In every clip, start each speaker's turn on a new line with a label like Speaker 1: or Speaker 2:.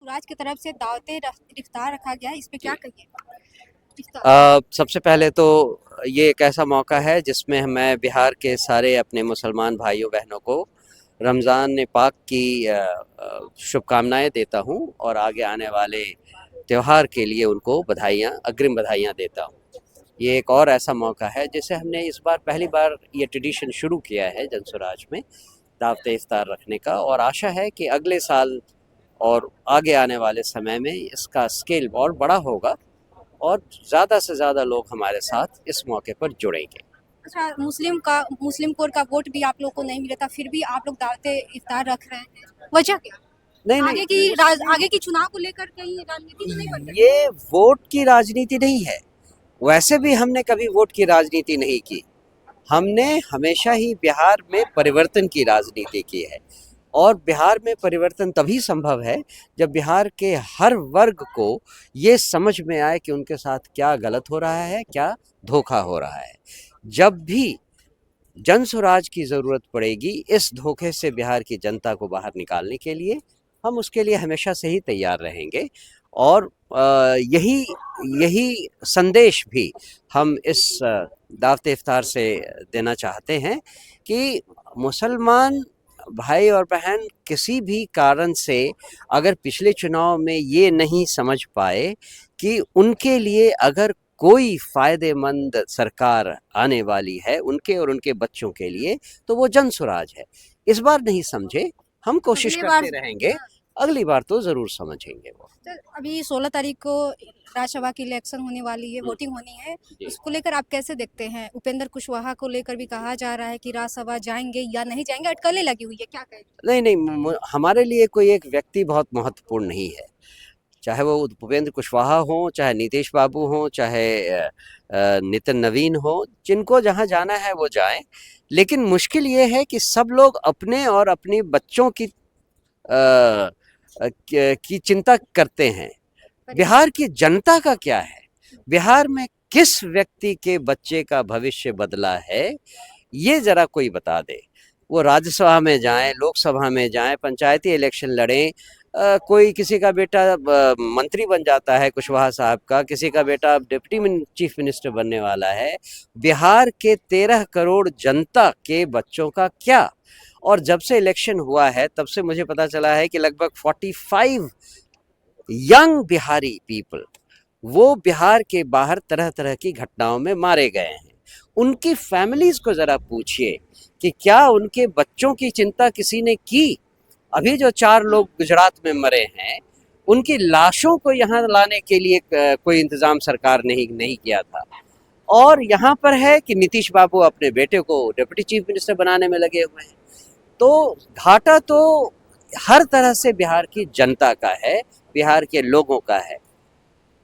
Speaker 1: जंसुराज की तरफ से इफ्तार रखा गया है, इस पे क्या
Speaker 2: जी।
Speaker 1: कहिए?
Speaker 2: सबसे पहले तो ये एक ऐसा मौका है जिसमें मैं बिहार के सारे अपने मुसलमान भाइयों बहनों को रमज़ान पाक की शुभकामनाएं देता हूं और आगे आने वाले त्यौहार के लिए उनको बधाइयां, अग्रिम बधाइयां देता हूं। ये एक और ऐसा मौका है जिसे हमने इस बार पहली बार ये ट्रेडिशन शुरू किया है जंसुराज में, दावत इफ्तार रखने का, और आशा है कि अगले साल और आगे आने वाले समय में इसका स्केल और बड़ा होगा और ज़्यादा से ज़्यादा लोग हमारे साथ इस मौके पर जुड़ेंगे।
Speaker 1: अच्छा, मुस्लिम कोर का वोट भी आप लोग को नहीं मिला था, फिर भी आप लोग दावत इफ्तार रख रहे हैं, वजह क्या?
Speaker 2: नहीं नहीं,
Speaker 1: आगे की चुनाव को लेकर कहीं राजनीति तो नहीं बन रही?
Speaker 2: ये वोट की राजनीति नहीं है। वैसे भी हमने कभी वोट की राजनीति नहीं की। हमने हमेशा ही बिहार में परिवर्तन की राजनीति की है, और बिहार में परिवर्तन तभी संभव है जब बिहार के हर वर्ग को ये समझ में आए कि उनके साथ क्या गलत हो रहा है, क्या धोखा हो रहा है। जब भी जन स्वराज की ज़रूरत पड़ेगी इस धोखे से बिहार की जनता को बाहर निकालने के लिए, हम उसके लिए हमेशा से ही तैयार रहेंगे। और यही यही संदेश भी हम इस दावत इफ्तार से देना चाहते हैं कि मुसलमान भाई और बहन किसी भी कारण से अगर पिछले चुनाव में ये नहीं समझ पाए कि उनके लिए अगर कोई फ़ायदेमंद सरकार आने वाली है उनके और उनके बच्चों के लिए, तो वो जन स्वराज है। इस बार नहीं समझे, हम कोशिश
Speaker 1: अगली बार।
Speaker 2: करते रहेंगे, अगली बार तो ज़रूर समझेंगे वो।
Speaker 1: तो अभी 16 तारीख को राज्यसभा की इलेक्शन होने वाली है, वोटिंग होनी है,
Speaker 2: जी।
Speaker 1: उसको लेकर आप कैसे देखते हैं? उपेंद्र कुशवाहा को लेकर भी कहा जा रहा है कि राज्यसभा जाएंगे या नहीं जाएंगे, अटकलें लगी हुई है, क्या कहें?
Speaker 2: नहीं नहीं, हमारे लिए कोई एक व्यक्ति बहुत महत्वपूर्ण नहीं है, चाहे वो भूपेंद्र कुशवाहा हो, चाहे नीतीश बाबू हो, चाहे नितिन नवीन हो, जिनको जहाँ जाना है वो जाएं। लेकिन मुश्किल ये है कि सब लोग अपने और अपने बच्चों की चिंता करते हैं। बिहार की जनता का क्या है, बिहार में किस व्यक्ति के बच्चे का भविष्य बदला है, ये जरा कोई बता दे। वो राज्यसभा में जाएं, लोकसभा में जाएं, पंचायती इलेक्शन लड़ें, कोई किसी का बेटा मंत्री बन जाता है कुशवाहा साहब का, किसी का बेटा डिप्टी चीफ मिनिस्टर बनने वाला है। बिहार के 13 करोड़ जनता के बच्चों का क्या? और जब से इलेक्शन हुआ है तब से मुझे पता चला है कि लगभग 45 यंग बिहारी पीपल वो बिहार के बाहर तरह तरह की घटनाओं में मारे गए हैं। उनकी फैमिलीज को जरा पूछिए कि क्या उनके बच्चों की चिंता किसी ने की? अभी जो 4 लोग गुजरात में मरे हैं, उनकी लाशों को यहाँ लाने के लिए कोई इंतजाम सरकार नहीं किया था। और यहाँ पर है कि नीतीश बाबू अपने बेटे को डिप्टी चीफ मिनिस्टर बनाने में लगे हुए हैं। तो घाटा तो हर तरह से बिहार की जनता का है, बिहार के लोगों का है।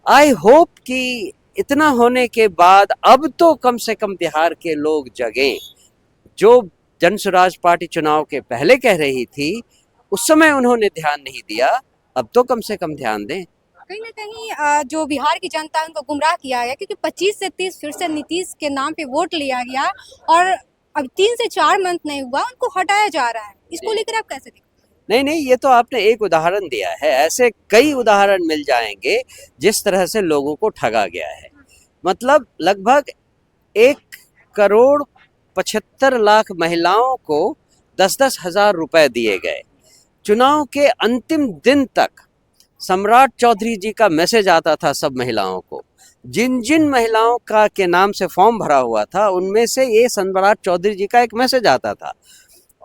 Speaker 2: आई होप कि इतना होने के बाद अब तो कम से कम बिहार के लोग जगें। जो जन स्वराज पार्टी चुनाव के पहले कह रही थी, उस समय उन्होंने ध्यान नहीं दिया, अब तो कम से कम ध्यान दें।
Speaker 1: कहीं ना कहीं जो बिहार की जनता है उनको गुमराह किया गया, क्योंकि 25 से 30 फिर से नीतीश के नाम पे वोट लिया गया और अब 3 से 4 मंथ नहीं हुआ, उनको हटाया जा रहा है। इसको लेकर आप कैसे देखते हैं?
Speaker 2: नहीं, ये तो आपने एक उदाहरण दिया है, ऐसे कई उदाहरण मिल जाएंगे जिस तरह से लोगों को ठगा गया है। मतलब लगभग 1,75,00,000 महिलाओं को 10-10 हजार रुपए दिए गए। चुनाव के अंतिम दिन तक सम्राट चौधरी जी का मैसेज आता था सब महिलाओं को। जिन जिन महिलाओं का के नाम से फॉर्म भरा हुआ था उनमें से ये सम्राट चौधरी जी का एक मैसेज आता था।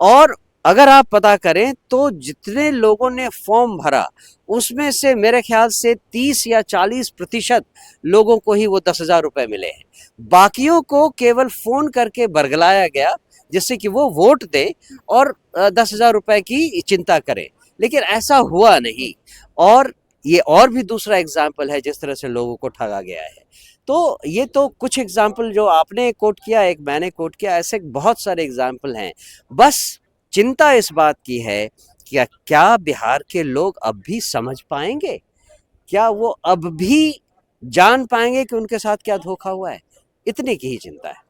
Speaker 2: और अगर आप पता करें तो जितने लोगों ने फॉर्म भरा उसमें से मेरे ख्याल से 30 या 40% लोगों को ही वो 10,000 रुपए मिले हैं। बाकियों को केवल फोन करके बरगलाया गया जिससे कि वो वोट दे और 10,000 रुपए की चिंता करें, लेकिन ऐसा हुआ नहीं। और ये और भी दूसरा एग्जाम्पल है जिस तरह से लोगों को ठगा गया है। तो ये तो कुछ एग्जाम्पल जो आपने कोट किया, एक मैंने कोट किया, ऐसे बहुत सारे एग्जाम्पल हैं। बस चिंता इस बात की है कि क्या बिहार के लोग अब भी समझ पाएंगे, क्या वो अब भी जान पाएंगे कि उनके साथ क्या धोखा हुआ है, इतने की ही चिंता है।